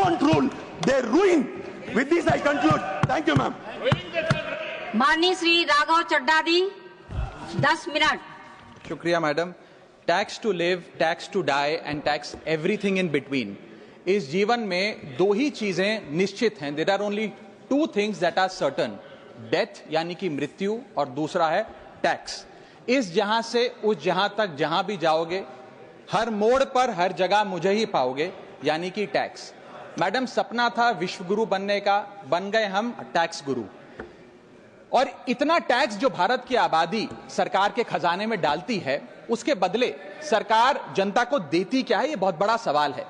don't rule, they ruin. With this I conclude. Thank you, ma'am. माननीय श्री राघव चड्ढा जी 10 मिनट। शुक्रिया madam. Tax to live, tax to die and tax everything in between. इस जीवन में दो ही चीजें निश्चित हैं। There are only two things that are certain, death यानी कि मृत्यु, और दूसरा है टैक्स। इस जहां से उस जहां तक जहां भी जाओगे, हर मोड़ पर हर जगह मुझे ही पाओगे, यानी कि टैक्स। मैडम, सपना था विश्वगुरु बनने का, बन गए हम टैक्स गुरु। और इतना टैक्स जो भारत की आबादी सरकार के खजाने में डालती है, उसके बदले सरकार जनता को देती क्या है, यह बहुत बड़ा सवाल है।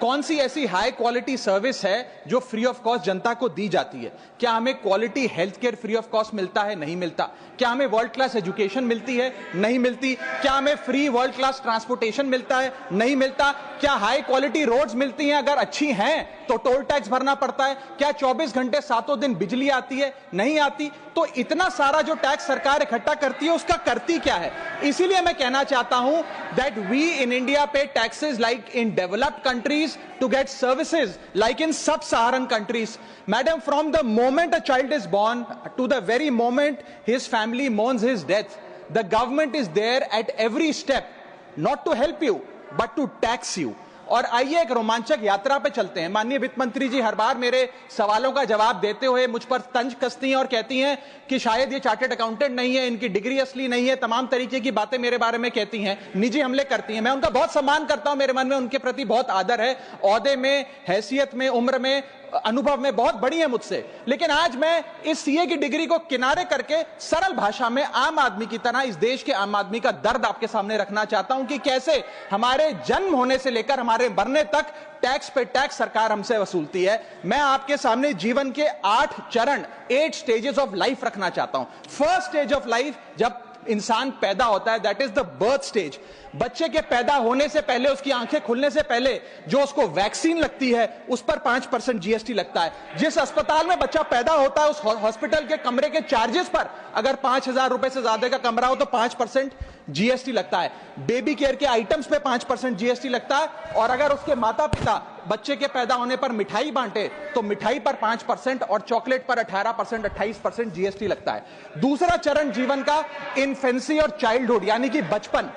कौन सी ऐसी हाई क्वालिटी सर्विस है जो फ्री ऑफ कॉस्ट जनता को दी जाती है? क्या हमें quality health care free of cost मिलता है? नहीं मिलता। क्या हमें वर्ल्ड क्लास एजुकेशन मिलती है? नहीं मिलती। क्या हमें फ्री वर्ल्ड क्लास ट्रांसपोर्टेशन मिलता है? नहीं मिलता। क्या हाई क्वालिटी रोड्स मिलती हैं? अगर अच्छी हैं तो टोल टैक्स भरना पड़ता है। क्या 24 घंटे सातों दिन बिजली आती है? नहीं आती। तो इतना सारा जो टैक्स सरकार इकट्ठा करती है, उसका करती क्या है? इसीलिए मैं कहना चाहता हूं दैट वी इन इंडिया पे taxes like in developed countries to get services like in sub-Saharan countries. Madam, from the moment a child is born to the very moment his family mourns his death, the government is there at every step, not to help you, but to tax you. और आइए एक रोमांचक यात्रा पे चलते हैं। माननीय वित्त मंत्री जी हर बार मेरे सवालों का जवाब देते हुए मुझ पर तंज कसती हैं और कहती हैं कि शायद ये चार्टर्ड अकाउंटेंट नहीं है, इनकी डिग्री असली नहीं है, तमाम तरीके की बातें मेरे बारे में कहती हैं, निजी हमले करती हैं। मैं उनका बहुत सम्मान करता हूं, मेरे मन में उनके प्रति बहुत आदर है, ओहदे में, हैसियत में, उम्र में, अनुभव में बहुत बड़ी है मुझसे। लेकिन आज मैं इस सीए की डिग्री को किनारे करके सरल भाषा में आम आदमी की तरह इस देश के आम आदमी का दर्द आपके सामने रखना चाहता हूं कि कैसे हमारे जन्म होने से लेकर हमारे मरने तक टैक्स पे टैक्स सरकार हमसे वसूलती है। मैं आपके सामने जीवन के 8 चरण, 8 स्टेजेस ऑफ लाइफ रखना चाहता हूं। फर्स्ट स्टेज ऑफ लाइफ, जब इंसान पैदा होता है, that is the birth stage. बच्चे के पैदा होने से पहले, उसकी आंखें खुलने से पहले जो उसको वैक्सीन लगती है, उस पर 5% जीएसटी लगता है। जिस अस्पताल में बच्चा पैदा होता है, उस हॉस्पिटल के कमरे के चार्जेस पर अगर 5,000 रुपए से ज्यादा का कमरा हो तो 5% जीएसटी लगता है। बेबी केयर के आइटम्स पे 5% जीएसटी लगता है। और अगर उसके माता पिता बच्चे के पैदा होने पर मिठाई बांटे तो मिठाई पर 5% और चॉकलेट पर 18%, 28% जीएसटी लगता है। दूसरा चरण जीवन का इन्फेंसी और चाइल्डहुड, यानी कि बचपन।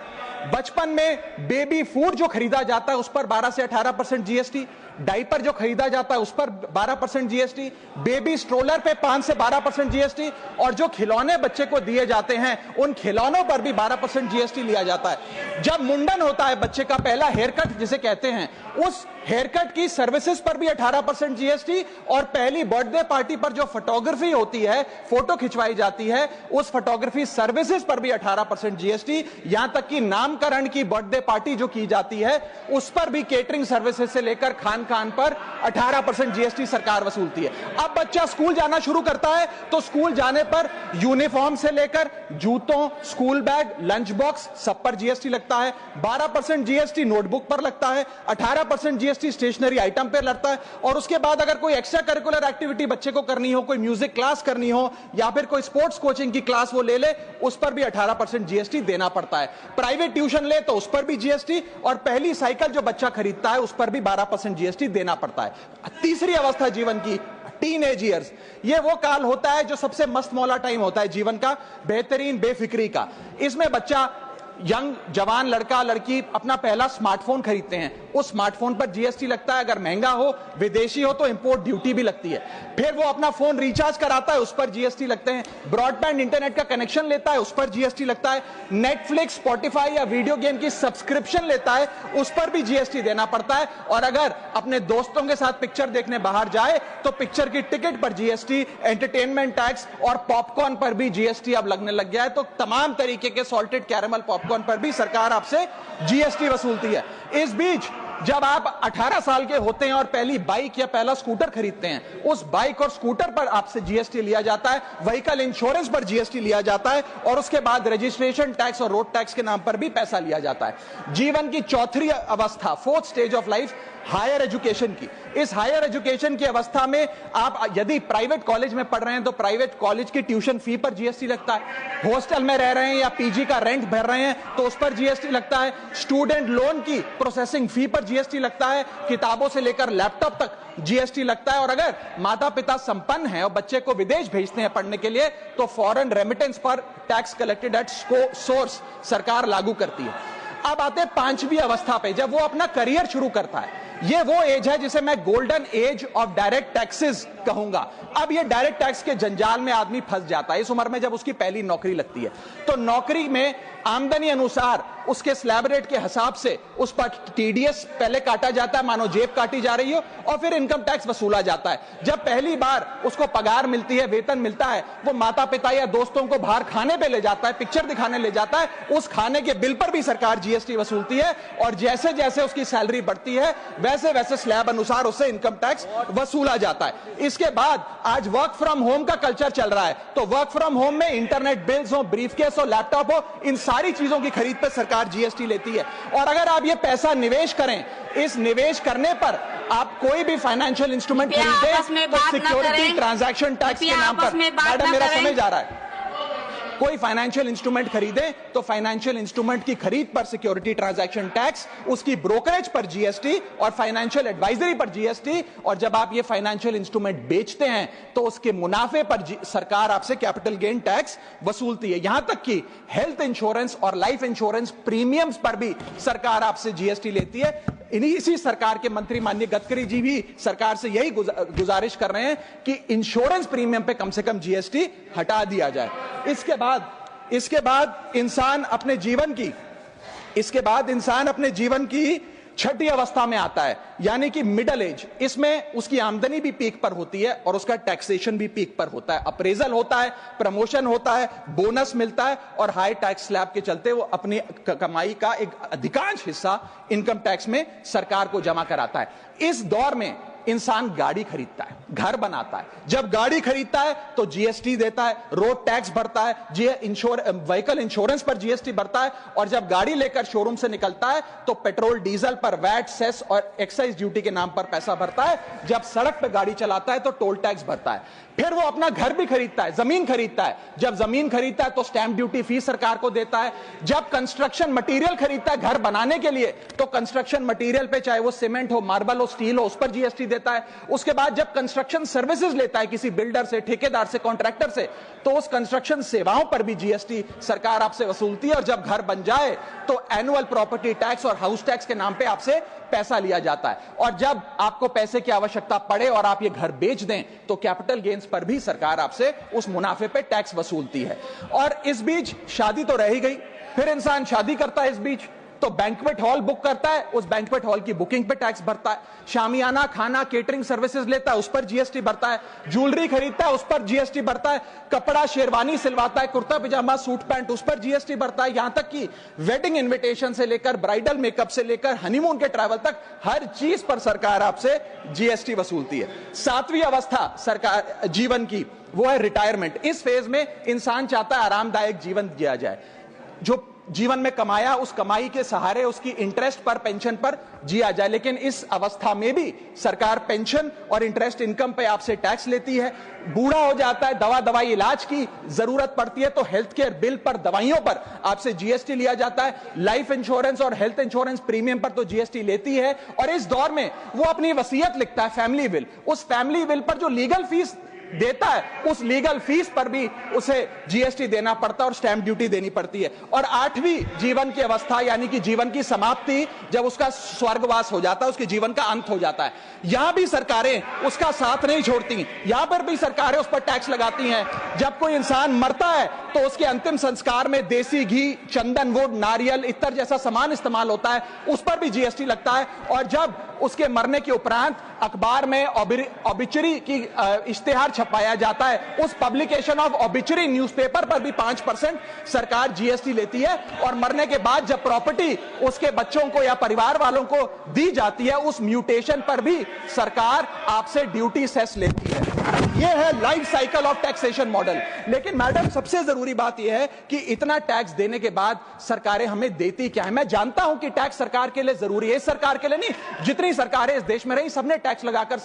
बचपन में बेबी फूड जो खरीदा जाता है उस पर 12 से 18% जीएसटी, डाइपर जो खरीदा जाता है उस पर 12% जीएसटी, बेबी स्ट्रोलर पे 5 से 12% जीएसटी, और जो खिलौने बच्चे को दिए जाते हैं उन खिलौनों पर भी 12% जीएसटी लिया जाता है। जब मुंडन होता है बच्चे का, पहला हेयर कट जिसे कहते हैं, उस हेयर कट की सर्विसेज पर भी 18% जीएसटी, और पहली बर्थडे पार्टी पर जो फोटोग्राफी होती है, फोटो खिंचवाई जाती है, उस फोटोग्राफी सर्विसेज पर भी 18% जीएसटी। यहां तक कि नामकरण की बर्थडे पार्टी जो की जाती है उस पर भी केटरिंग सर्विसेज से लेकर खान पर 18% जीएसटी सरकार वसूलती है। अब बच्चा स्कूल जाना शुरू करता है तो स्कूल जाने पर यूनिफॉर्म से लेकर जूतों, स्कूल बैग, लंच बॉक्स, सब पर जीएसटी लगता है। 12% जीएसटी नोटबुक पर लगता है, 18% जीएसटी स्टेशनरी आइटम पर लगता है। और उसके बाद अगर कोई एक्स्ट्रा करिकुलर एक्टिविटी बच्चे को करनी हो, कोई म्यूजिक क्लास करनी हो या फिर कोई स्पोर्ट्स कोचिंग की क्लास वो ले ले, उस पर भी 18% जीएसटी देना पड़ता है। प्राइवेट ट्यूशन ले तो उस पर भी जीएसटी, और पहली साइकिल जो बच्चा खरीदता है उस पर भी 12% जीएसटी देना पड़ता है। तीसरी अवस्था जीवन की, टीनेज ईयर्स, ये वो काल होता है जो सबसे मस्त मौला टाइम होता है जीवन का, बेहतरीन बेफिक्री का। इसमें बच्चा, यंग जवान लड़का लड़की अपना पहला स्मार्टफोन खरीदते हैं, उस स्मार्टफोन पर जीएसटी लगता है। अगर महंगा हो, विदेशी हो तो इंपोर्ट ड्यूटी भी लगती है। फिर वो अपना फोन रिचार्ज कराता है, उस पर जीएसटी लगते हैं। ब्रॉडबैंड इंटरनेट का कनेक्शन लेता है, उस पर जीएसटी लगता है। नेटफ्लिक्स, स्पॉटिफाई या वीडियो गेम की सब्सक्रिप्शन लेता है, उस पर भी जीएसटी देना पड़ता है। और अगर अपने दोस्तों के साथ पिक्चर देखने बाहर जाए तो पिक्चर की टिकट पर जीएसटी, एंटरटेनमेंट टैक्स और पॉपकॉर्न पर भी जीएसटी अब लगने लग गया है। तो तमाम तरीके के सॉल्टेड कैरेमल पॉपकॉर्न पर भी सरकार आपसे जीएसटी वसूलती है। इस बीच जब आप 18 साल के होते हैं और पहली बाइक या पहला स्कूटर खरीदते हैं, उस बाइक और स्कूटर पर आपसे जीएसटी लिया जाता है, व्हीकल इंश्योरेंस पर जीएसटी लिया जाता है, और उसके बाद रजिस्ट्रेशन टैक्स और रोड टैक्स के नाम पर भी पैसा लिया जाता है। जीवन की चौथी अवस्था, fourth stage of life, higher education की। इस हायर एजुकेशन की अवस्था में आप यदि प्राइवेट कॉलेज में पढ़ रहे हैं तो प्राइवेट कॉलेज की ट्यूशन फी पर जीएसटी लगता है, हॉस्टल में रह रहे हैं या पीजी का रेंट भर रहे हैं तो उस पर जीएसटी लगता है, स्टूडेंट लोन की प्रोसेसिंग फी पर जीएसटी लगता है, किताबों से लेकर लैपटॉप तक जीएसटी लगता है। और अगर माता पिता संपन्न हैं और बच्चे को विदेश भेजते हैं पढ़ने के लिए तो फॉरेन रेमिटेंस पर टैक्स कलेक्टेड एट सोर्स सरकार लागू करती है। अब आते हैं पांचवी अवस्था पे, जब वो अपना करियर शुरू करता है। ये वो एज है जिसे मैं golden age of direct taxes कहूंगा। अब ये डायरेक्ट टैक्स के जंजाल में आदमी फंस जाता है इस उम्र में जब उसकी पहली नौकरी लगती है। तो नौकरी में आमदनी अनुसार उसके स्लैब रेट के हिसाब से उस पर टीडीएस पहले काटा जाता है, मानो जेब काटी जा रही हो, और फिर इनकम टैक्स वसूला जाता है। जब पहली बार उसको पगार मिलती है, वेतन मिलता है, वो माता पिता या दोस्तों को बाहर खाने पे ले जाता है, पिक्चर दिखाने ले जाता है, उस खाने के बिल पर भी सरकार जीएसटी वसूलती है। और जैसे जैसे उसकी सैलरी बढ़ती है वैसे वैसे स्लैब अनुसार उससे इनकम टैक्स वसूला जाता है। इसके बाद आज वर्क फ्रॉम होम का कल्चर चल रहा है, तो वर्क फ्रॉम होम में इंटरनेट बिल्स हो, ब्रीफकेस हो, लैपटॉप हो, इन सारी चीजों की खरीद पर सरकार जीएसटी लेती है। और अगर आप ये पैसा निवेश करें, इस निवेश करने पर आप कोई भी फाइनेंशियल इंस्ट्रूमेंट खरीदें तो सिक्योरिटी ट्रांजैक्शन टैक्स के नाम पर, मैडम मेरा समय जा रहा है, कोई फाइनेंशियल इंस्ट्रूमेंट खरीदें तो फाइनेंशियल इंस्ट्रूमेंट की खरीद पर सिक्योरिटी ट्रांजैक्शन टैक्स, उसकी ब्रोकरेज पर जीएसटी और फाइनेंशियल एडवाइजरी पर जीएसटी। और जब आप ये फाइनेंशियल इंस्ट्रूमेंट बेचते हैं तो उसके मुनाफे पर सरकार आपसे कैपिटल गेन टैक्स वसूलती है। यहां तक कि हेल्थ इंश्योरेंस और लाइफ इंश्योरेंस प्रीमियम्स पर भी सरकार आपसे जीएसटी लेती है। इसी सरकार के मंत्री माननीय गडकरी जी भी सरकार से यही गुजारिश कर रहे हैं कि इंश्योरेंस प्रीमियम पे कम से कम जीएसटी हटा दिया जाए। इसके बाद इंसान अपने जीवन की छठी अवस्था में आता है, यानी कि मिडिल एज। इसमें उसकी आमदनी भी पीक पर होती है और उसका टैक्सेशन भी पीक पर होता है, अप्रेजल होता है, प्रमोशन होता है, बोनस मिलता है और हाई टैक्स स्लैब के चलते वो अपनी कमाई का एक अधिकांश हिस्सा इनकम टैक्स में सरकार को जमा कराता है। इस दौर में इंसान गाड़ी खरीदता है, घर बनाता है। जब गाड़ी खरीदता है तो जीएसटी देता है, रोड टैक्स भरता है, व्हीकल इंश्योरेंस पर जीएसटी भरता है। और जब गाड़ी लेकर शोरूम से निकलता है तो पेट्रोल डीजल पर वैट, सेस और एक्साइज ड्यूटी के नाम पर पैसा भरता है। जब सड़क पर गाड़ी चलाता है तो टोल टैक्स भरता है। फिर वो अपना घर भी खरीदता है, जमीन खरीदता है। जब जमीन खरीदता है तो स्टैंप ड्यूटी फीस सरकार को देता है। जब कंस्ट्रक्शन मटेरियल खरीदता है घर बनाने के लिए तो कंस्ट्रक्शन मटेरियल पे, चाहे वो सीमेंट हो, मार्बल हो, स्टील हो, उस पर जीएसटी देता है। उसके बाद जब कंस्ट्रक्शन सर्विसेज लेता है किसी बिल्डर से, ठेकेदार से, कॉन्ट्रैक्टर से, तो उस कंस्ट्रक्शन सेवाओं पर भी जीएसटी सरकार आपसे वसूलती है। और जब घर बन जाए तो एनुअल प्रॉपर्टी टैक्स और हाउस टैक्स के नाम पे आपसे पैसा लिया जाता है। और जब आपको पैसे की आवश्यकता पड़े और आप ये घर बेच दें तो कैपिटल गेन्स पर भी सरकार आपसे उस मुनाफे पे टैक्स वसूलती है। और इस बीच शादी तो रह ही गई, फिर इंसान शादी करता है, इस बीच तो बैंक्वेट हॉल बुक करता है, उस बैंक्वेट हॉल की बुकिंग पे टैक्स भरता है। शामियाना, खाना, केटरिंग सर्विसेज लेता है, उस पर जीएसटी भरता है। ज्वेलरी खरीदता है, उस पर जीएसटी भरता है। कपड़ा, शेरवानी सिलवाता है, कुर्ता पजामा, सूट पैंट, उस पर जीएसटी भरता है। यहां तक कि वेडिंग इन्विटेशन से लेकर, ब्राइडल मेकअप से लेकर, हनीमून के ट्रैवल तक हर चीज पर सरकार आपसे जीएसटी वसूलती है। सातवीं अवस्था सरकार जीवन की वो है रिटायरमेंट। इस फेज में इंसान चाहता है आरामदायक जीवन जिया जाए, जो जीवन में कमाया उस कमाई के सहारे उसकी इंटरेस्ट पर, पेंशन पर जिया जाए। लेकिन इस अवस्था में भी सरकार पेंशन और इंटरेस्ट इनकम पे आपसे टैक्स लेती है। बूढ़ा हो जाता है, दवाई इलाज की जरूरत पड़ती है तो हेल्थ केयर बिल पर, दवाइयों पर आपसे जीएसटी लिया जाता है। लाइफ इंश्योरेंस और हेल्थ इंश्योरेंस प्रीमियम पर तो जीएसटी लेती है। और इस दौर में वो अपनी वसीयत लिखता है, फैमिली विल। उस फैमिली विल पर जो लीगल फीस देता है उस लीगल फीस पर भी उसे जीएसटी देना पड़ता है और स्टैंप ड्यूटी देनी पड़ती है। और आठवीं जीवन की अवस्था यानी कि जीवन की समाप्ति, जब उसका स्वर्गवास हो जाता है, उसके जीवन का अंत हो जाता है, यहां भी सरकारें उसका साथ नहीं छोड़ती, यहां पर भी सरकारें उस पर टैक्स लगाती हैं। जब कोई इंसान मरता है तो उसके अंतिम संस्कार में देसी घी, चंदन, वुड, नारियल, इत्तर जैसा सामान इस्तेमाल होता है, उस पर भी जीएसटी लगता है। और जब उसके मरने के उपरांत अखबार में ऑबिचरी की इश्तेहार छपाया जाता है, उस पब्लिकेशन ऑफ ऑबिचरी न्यूज़पेपर पर भी 5% सरकार जीएसटी लेती है। और मरने के बाद जब प्रॉपर्टी उसके बच्चों को या परिवार वालों को दी जाती है, उस म्यूटेशन पर भी सरकार आपसे ड्यूटी सेस लेती है। ये है life cycle of taxation model. लेकिन मैडम सबसे जरूरी बात यह है कि इतना टैक्स देने के बाद सरकारें हमें देती क्या है। मैं जानता हूं कि टैक्स सरकार के लिए जरूरी है, इस सरकार के लिए नहीं, जितनी सरकारें इस देश में रही सबने टैक्स लगाकर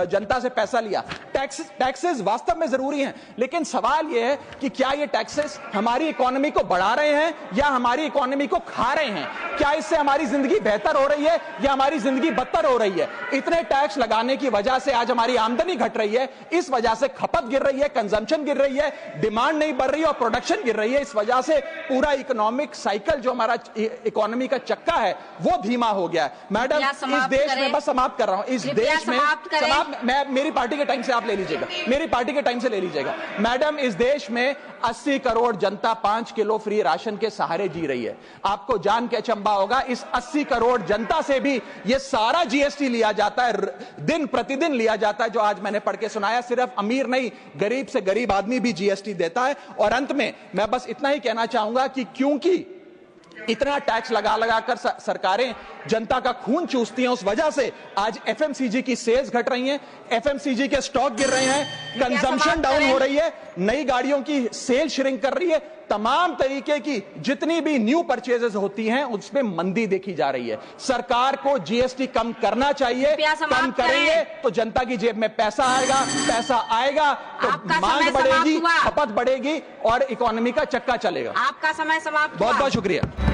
जनता से पैसा लिया। टैक्सेस वास्तव में जरूरी हैं, लेकिन सवाल यह है कि क्या ये टैक्सेस हमारी इकोनॉमी को बढ़ा रहे हैं या हमारी इकोनॉमी को खा रहे हैं? क्या इससे हमारी जिंदगी बेहतर हो रही है या हमारी जिंदगी बदतर हो रही है? इतने टैक्स लगाने की वजह से आज हमारी आमदनी घट रही है, इस वजह से खपत गिर रही है, कंजम्पशन गिर रही है, डिमांड नहीं बढ़ रही है और प्रोडक्शन गिर रही है। इस वजह से पूरा इकोनॉमिक साइकिल जो हमारा इकोनॉमी का चक्का है वो धीमा हो गया है। मैडम इस देश में, बस समाप्त कर रहा हूं, इस देश में मैं मेरी पार्टी के टाइम से आप ले लीजिएगा, मेरी पार्टी के टाइम से ले लीजिएगा। मैडम इस देश में 80 करोड़ जनता 5 किलो फ्री राशन के सहारे जी रही है। आपको जान के अचंभा होगा, इस 80 करोड़ जनता से भी ये सारा जीएसटी लिया जाता है, दिन प्रतिदिन लिया जाता है, जो आज मैंने पढ़ के सुनाया। सिर्फ अमीर नहीं, गरीब से गरीब आदमी भी जीएसटी देता है। और अंत में मैं बस इतना ही कहना चाहूंगा कि क्योंकि इतना टैक्स लगा लगाकर सरकारें जनता का खून चूसती हैं, उस वजह से आज एफएमसीजी की सेल्स घट रही हैं, एफएमसीजी के स्टॉक गिर रहे हैं, कंजम्पशन डाउन हो रही है, नई गाड़ियों की सेल श्रिंक कर रही है, तमाम तरीके की जितनी भी न्यू परचेजेस होती हैं उसमें मंदी देखी जा रही है। सरकार को जीएसटी कम करना चाहिए, कम करेंगे तो जनता की जेब में पैसा आएगा तो मांग बढ़ेगी, खपत बढ़ेगी और इकोनॉमी का चक्का चलेगा। आपका समय समाप्त। बहुत बहुत शुक्रिया।